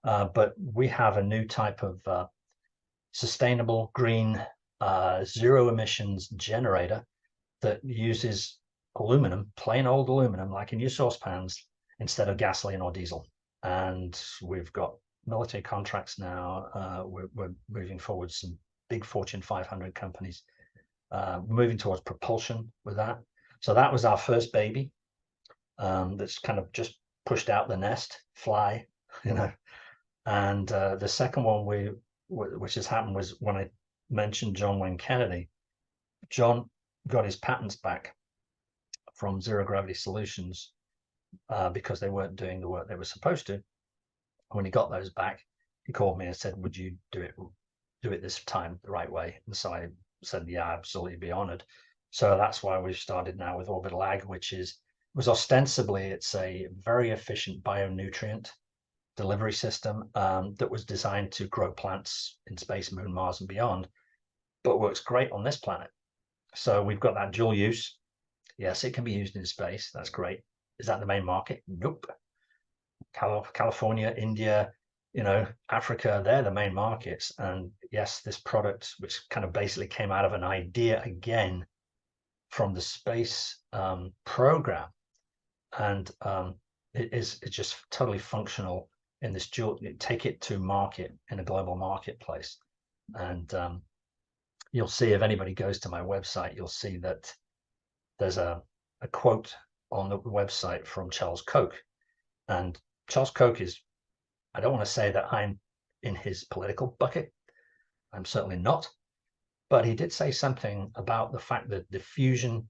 but we have a new type of sustainable green zero emissions generator that uses aluminum, plain old aluminum, like in your saucepans, instead of gasoline or diesel. And we've got military contracts now. We're moving forward some big Fortune 500 companies, moving towards propulsion with that. So that was our first baby that's kind of just pushed out the nest, fly, you know. And the second one which has happened was when I mentioned John Wayne Kennedy. John got his patents back from Zero Gravity Solutions because they weren't doing the work they were supposed to. When he got those back, he called me and said, would you do it this time the right way? And so I said, yeah, absolutely, be honored. So that's why we've started now with OrbitalAg, which was ostensibly, it's a very efficient bionutrient delivery system that was designed to grow plants in space, Moon, Mars, and beyond, but works great on this planet. So we've got that dual use. Yes, it can be used in space. That's great. Is that the main market? Nope. California, India, you know, Africa, they're the main markets. And yes, this product, which kind of basically came out of an idea again from the space program, and it's just totally functional in this dual, take it to market in a global marketplace. And you'll see, if anybody goes to my website, you'll see that there's a quote on the website from Charles Koch. And Charles Koch is, I don't want to say that I'm in his political bucket. I'm certainly not. But he did say something about the fact that diffusion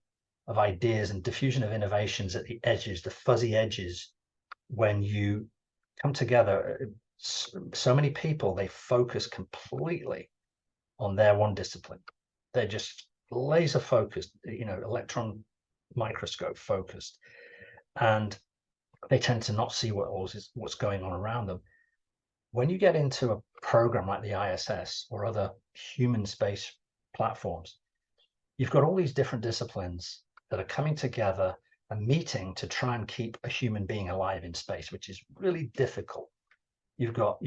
of ideas and diffusion of innovations at the edges, the fuzzy edges, when you come together, so many people, they focus completely on their one discipline. They're just laser focused, you know, electron microscope focused, and they tend to not see what's going on around them. When you get into a program like the ISS or other human space platforms. You've got all these different disciplines that are coming together and meeting to try and keep a human being alive in space, which is really difficult. You've got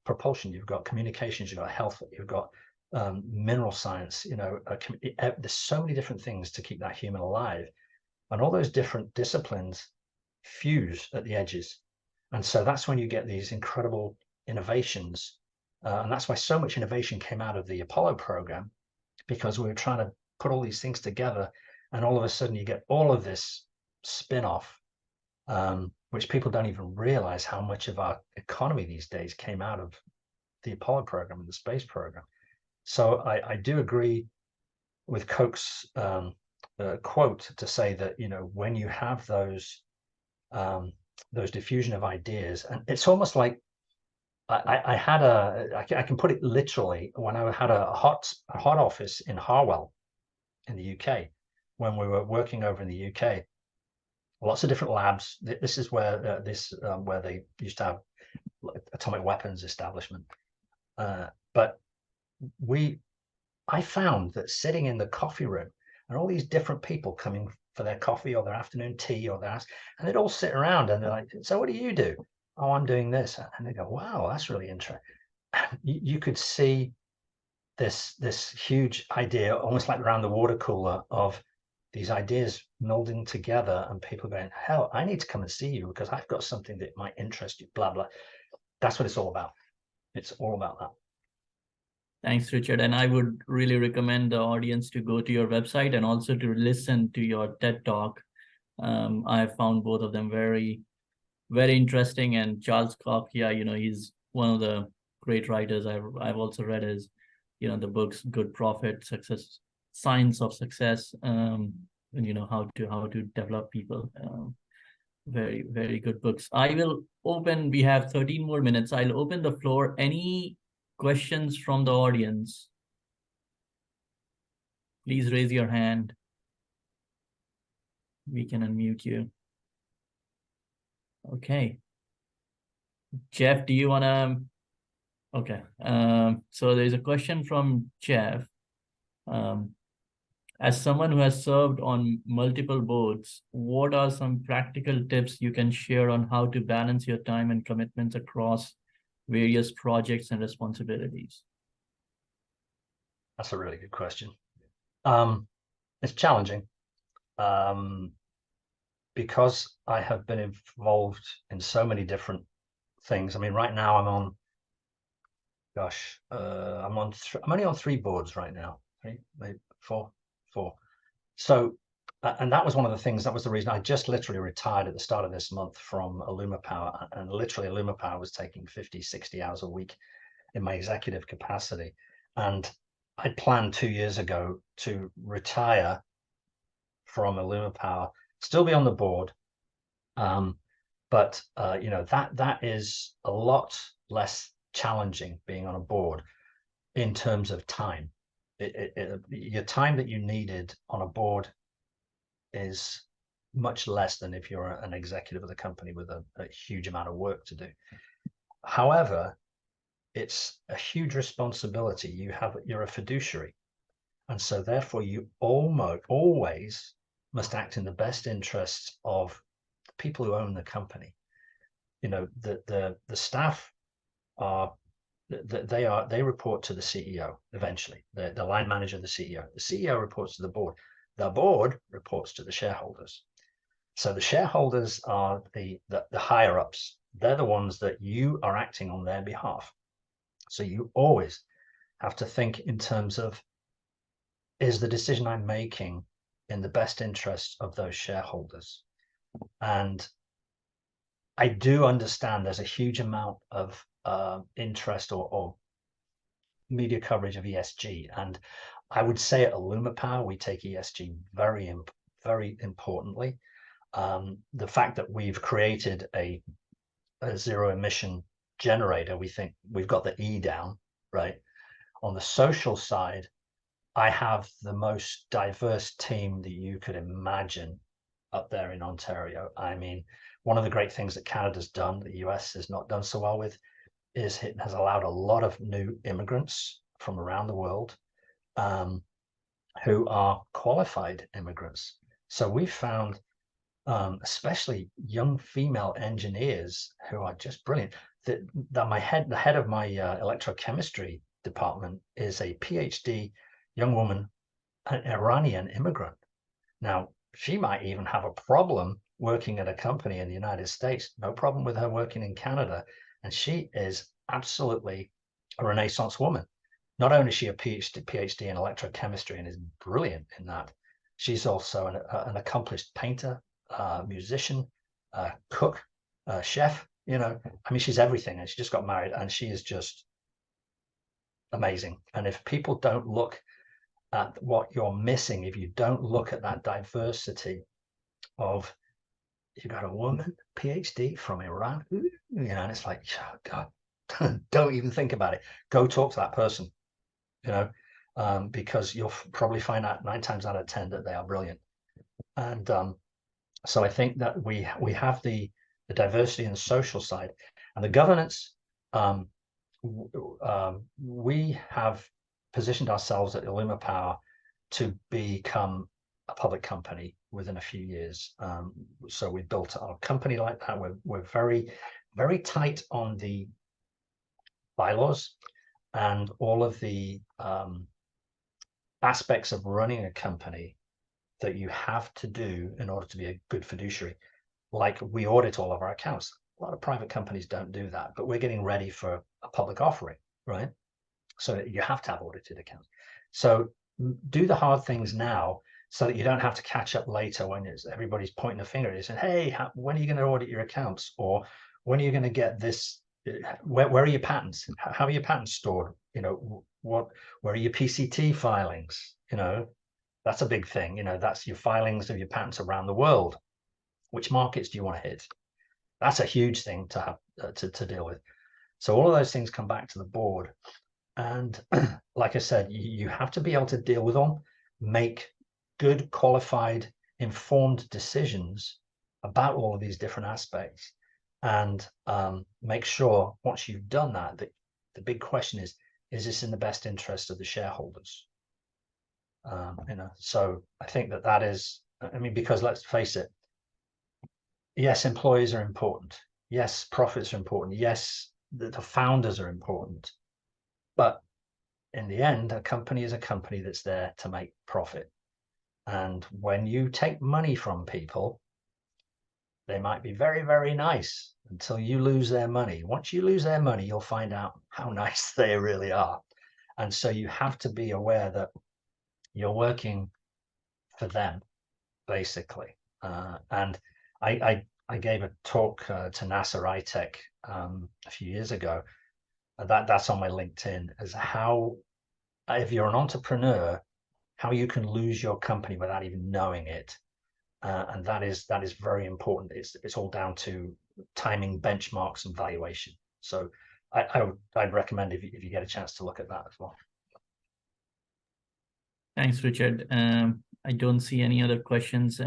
propulsion, you've got communications, you've got health, you've got mineral science. There's so many different things to keep that human alive, and all those different disciplines fuse at the edges. And so that's when you get these incredible innovations, and that's why so much innovation came out of the Apollo program, because we were trying to put all these things together, and all of a sudden you get all of this spin-off, which people don't even realize how much of our economy these days came out of the Apollo program and the space program. So I do agree with Koch's quote to say that, when you have those diffusion of ideas, and it's almost like I can put it literally, when I had a hot office in Harwell in the UK, when we were working over in the UK, lots of different labs. This is where where they used to have atomic weapons establishment. But I found that sitting in the coffee room and all these different people coming for their coffee or their afternoon tea or and they'd all sit around and they're like, so what do you do? Oh, I'm doing this. And they go, wow, that's really interesting. You could see this huge idea, almost like around the water cooler, of these ideas melding together, and people going, hell, I need to come and see you because I've got something that might interest you, blah, blah. That's what it's all about. It's all about that. Thanks, Richard. And I would really recommend the audience to go to your website and also to listen to your TED Talk. I found both of them very, very interesting. And Charles Koch, he's one of the great writers. I've also read his, the books Good Profit, Success, Science of Success, and how to develop people. Very, very good books. I will open. We have 13 more minutes. I'll open the floor. Any questions from the audience? Please raise your hand. We can unmute you. Okay. Jeff, do you want to? Okay. So there's a question from Jeff. As someone who has served on multiple boards, what are some practical tips you can share on how to balance your time and commitments across various projects and responsibilities? That's a really good question. It's challenging because I have been involved in so many different things. I mean, right now I'm on, I'm only on 3 boards right now, maybe four. So, and that was one of the things, that was the reason I just literally retired at the start of this month from AlumaPower, and literally AlumaPower was taking 50, 60 hours a week in my executive capacity. And I planned 2 years ago to retire from AlumaPower, still be on the board. But that is a lot less challenging being on a board in terms of time. Your time that you needed on a board is much less than if you're an executive of the company with a huge amount of work to do. However, it's a huge responsibility. You're a fiduciary, and so therefore you always must act in the best interests of the people who own the company. The staff are. They report to the CEO eventually, the line manager of the CEO. The CEO reports to the board. The board reports to the shareholders. So the shareholders are the higher ups. They're the ones that you are acting on their behalf. So you always have to think in terms of, is the decision I'm making in the best interest of those shareholders? And I do understand there's a huge amount of interest or media coverage of ESG, and I would say at AlumaPower we take ESG very, very importantly. The fact that we've created a zero emission generator, we think we've got the E down, right? On the social side, I have the most diverse team that you could imagine up there in Ontario. I mean, one of the great things that Canada's done, the US has not done so well with, is it has allowed a lot of new immigrants from around the world. who are qualified immigrants. So we found, especially young female engineers who are just brilliant. That the head of my electrochemistry department is a PhD young woman, an Iranian immigrant. Now, she might even have a problem working at a company in the United States. No problem with her working in Canada. And she is absolutely a Renaissance woman. Not only is she a PhD in electrochemistry and is brilliant in that, she's also an accomplished painter, musician, cook, chef. You know, I mean, she's everything. And she just got married, and she is just amazing. And if people don't look at what you're missing, if you don't look at that diversity of, you got a woman PhD from Iran, you know, and it's like, oh God, don't even think about it. Go talk to that person, you know, because you'll probably find out 9 times out of 10 that they are brilliant. And so I think that we have the diversity and the social side, and the governance. We have positioned ourselves at AlumaPower to become a public company within a few years. So we built our company like that. We're very, very tight on the bylaws and all of the aspects of running a company that you have to do in order to be a good fiduciary. Like, we audit all of our accounts. A lot of private companies don't do that, but we're getting ready for a public offering, right? So you have to have audited accounts. So do the hard things now so that you don't have to catch up later when everybody's pointing a finger at you and saying, hey, when are you going to audit your accounts? Or when are you going to get this? Where are your patents? How are your patents stored? You know, where are your PCT filings? You know, that's a big thing. You know, that's your filings of your patents around the world. Which markets do you want to hit? That's a huge thing to have to deal with. So all of those things come back to the board. And like I said, you have to be able to deal with them, make good, qualified, informed decisions about all of these different aspects, and make sure once you've done that, the big question is this in the best interest of the shareholders? You know, so I think that is, I mean, because let's face it, yes, employees are important. Yes, profits are important. Yes, the founders are important. But in the end, a company is a company that's there to make profit. And when you take money from people, they might be very, very nice until you lose their money. Once you lose their money, you'll find out how nice they really are. And so you have to be aware that you're working for them, basically. And I gave a talk to NASA iTech a few years ago. That's on my LinkedIn, as how, if you're an entrepreneur, how you can lose your company without even knowing it. And that is very important. It's all down to timing, benchmarks, and valuation. So I'd recommend if you get a chance to look at that as well. Thanks, Richard. I don't see any other questions.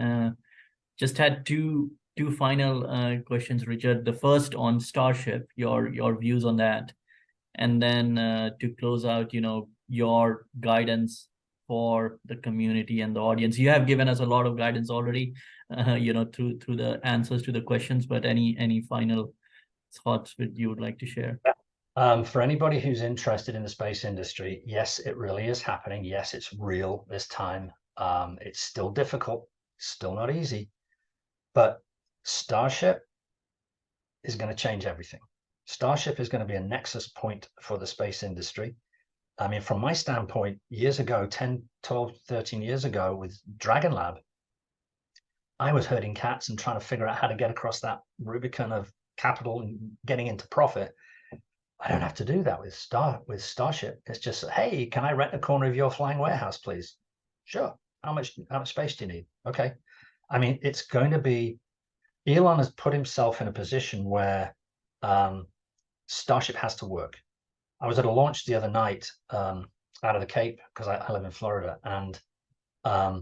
Just had two final questions, Richard. The first on Starship, your views on that, and then to close out, you know, your guidance for the community and the audience. You have given us a lot of guidance already, you know, through the answers to the questions. But any final thoughts that you would like to share? For anybody who's interested in the space industry, yes, it really is happening. Yes, it's real this time. It's still difficult, still not easy, but Starship is going to change everything. Starship is going to be a nexus point for the space industry. I mean, from my standpoint, years ago, 10, 12, 13 years ago with Dragon Lab, I was herding cats and trying to figure out how to get across that Rubicon of capital and getting into profit. I don't have to do that with Starship. It's just, hey, can I rent a corner of your flying warehouse, please? Sure. How much space do you need? Okay. I mean, it's going to be, Elon has put himself in a position where Starship has to work. I was at a launch the other night out of the Cape, because I live in Florida, and I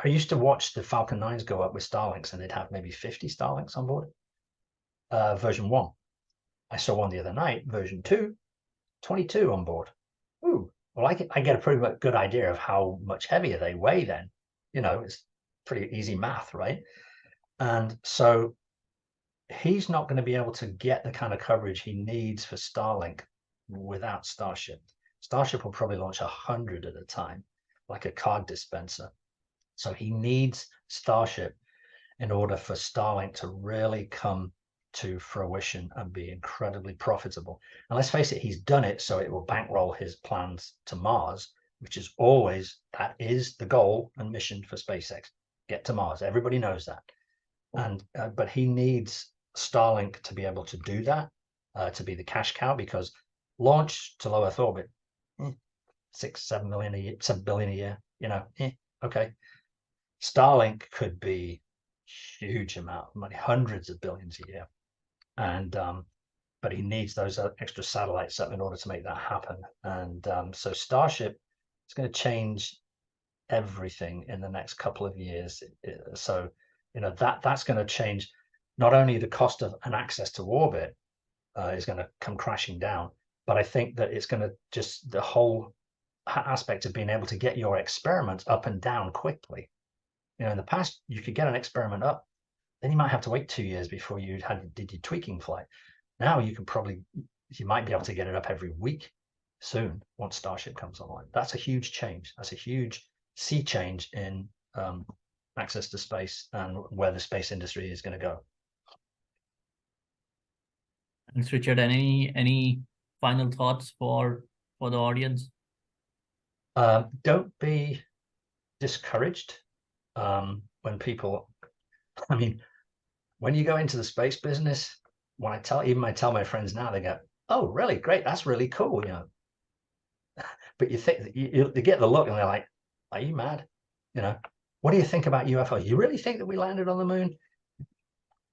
used to watch the Falcon 9s go up with Starlinks, and they'd have maybe 50 Starlinks on board. Version 1. I saw one the other night, version 2, 22 on board. Ooh, Well, I get a pretty good idea of how much heavier they weigh then. It's pretty easy math, right? And so he's not going to be able to get the kind of coverage he needs for Starlink without Starship. Starship will probably launch 100 at a time, like a card dispenser. So he needs Starship in order for Starlink to really come to fruition and be incredibly profitable. And let's face it, he's done it so it will bankroll his plans to Mars, which is that is the goal and mission for SpaceX, get to Mars. Everybody knows that. And but he needs Starlink to be able to do that, to be the cash cow, because launch to low Earth orbit, 7 billion a year, okay. Starlink could be huge amount of money, hundreds of billions a year. And but he needs those extra satellites up in order to make that happen. And so Starship is going to change everything in the next couple of years. So that's going to change not only the cost of an access to orbit is going to come crashing down, but I think that it's going to just the whole aspect of being able to get your experiments up and down quickly. In the past, you could get an experiment up, then you might have to wait 2 years before you did your tweaking flight. Now you might be able to get it up every week soon once Starship comes online. That's a huge change. That's a huge sea change in access to space and where the space industry is going to go. Thanks, Richard. And any final thoughts for the audience? Don't be discouraged when people, when you go into the space business, when I tell my friends now, they go, "Oh, really? Great. That's really cool." But you think they get the look and they're like, "Are you mad? What do you think about UFOs? You really think that we landed on the moon?"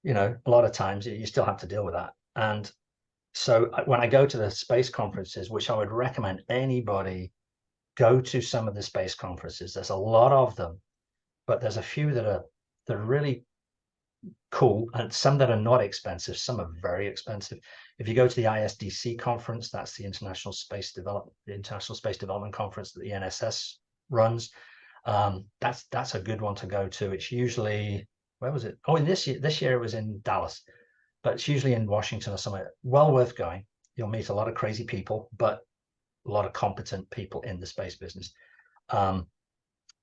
A lot of times you still have to deal with that. And so when I go to the space conferences, which I would recommend anybody go to some of the space conferences, there's a lot of them, but there's a few that are really cool and some that are not expensive. Some are very expensive. If you go to the ISDC conference, that's the International Space Development Conference that the NSS runs. That's a good one to go to. It's usually, where was it? Oh, this year it was in Dallas, but it's usually in Washington or somewhere. Well worth going. You'll meet a lot of crazy people, but a lot of competent people in the space business.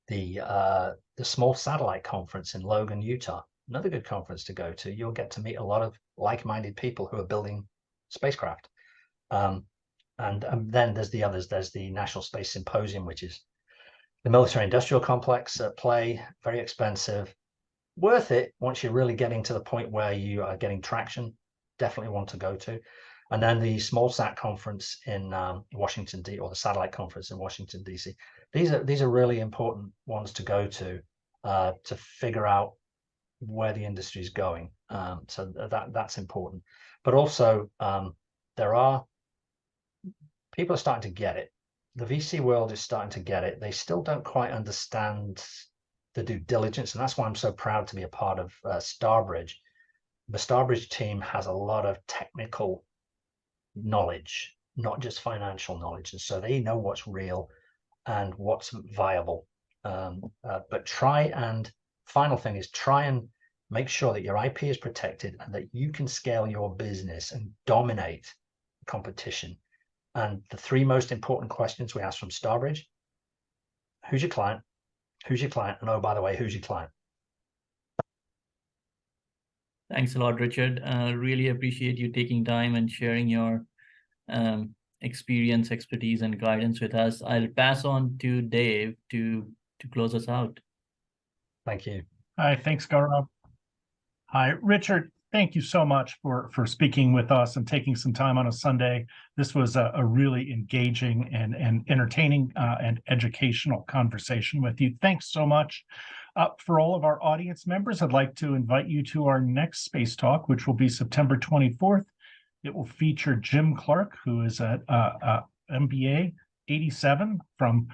The Small Satellite Conference in Logan, Utah, another good conference to go to. You'll get to meet a lot of like-minded people who are building spacecraft. And then there's the others. There's the National Space Symposium, which is the military industrial complex at play, very expensive, worth it once you're really getting to the point where you are getting traction. Definitely want to go to. And then the Small Sat Conference in Washington, D.C., or the Satellite Conference in Washington, D.C. These are really important ones to go to figure out where the industry is going. So that's important. But also, people are starting to get it. The VC world is starting to get it. They still don't quite understand the due diligence, and that's why I'm so proud to be a part of Starbridge. The Starbridge team has a lot of technical knowledge, not just financial knowledge, and so they know what's real and what's viable. But final thing is try and make sure that your IP is protected and that you can scale your business and dominate the competition. And the three most important questions we ask from Starbridge: who's your client? Who's your client? And oh, by the way, who's your client? Thanks a lot, Richard. Really appreciate you taking time and sharing your experience, expertise, and guidance with us. I'll pass on to Dave to close us out. Thank you. Hi, thanks, Gaurav. Hi, Richard. Thank you so much for speaking with us and taking some time on a Sunday. This was a really engaging and entertaining and educational conversation with you. Thanks so much. For all of our audience members, I'd like to invite you to our next Space Talk, which will be September 24th. It will feature Jim Clark, who is at MBA 87 from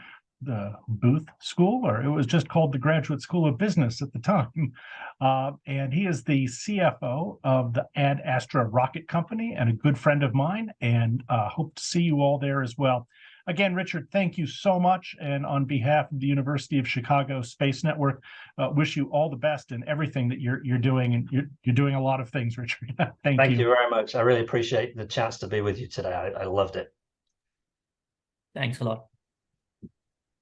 the Booth School, or it was just called the Graduate School of Business at the time. And he is the CFO of the Ad Astra Rocket Company and a good friend of mine, and hope to see you all there as well. again, Richard, thank you so much. And on behalf of the University of Chicago Space Network, wish you all the best in everything that you're doing. And you're doing a lot of things, Richard. Thank you very much. I really appreciate the chance to be with you today. I loved it. Thanks a lot.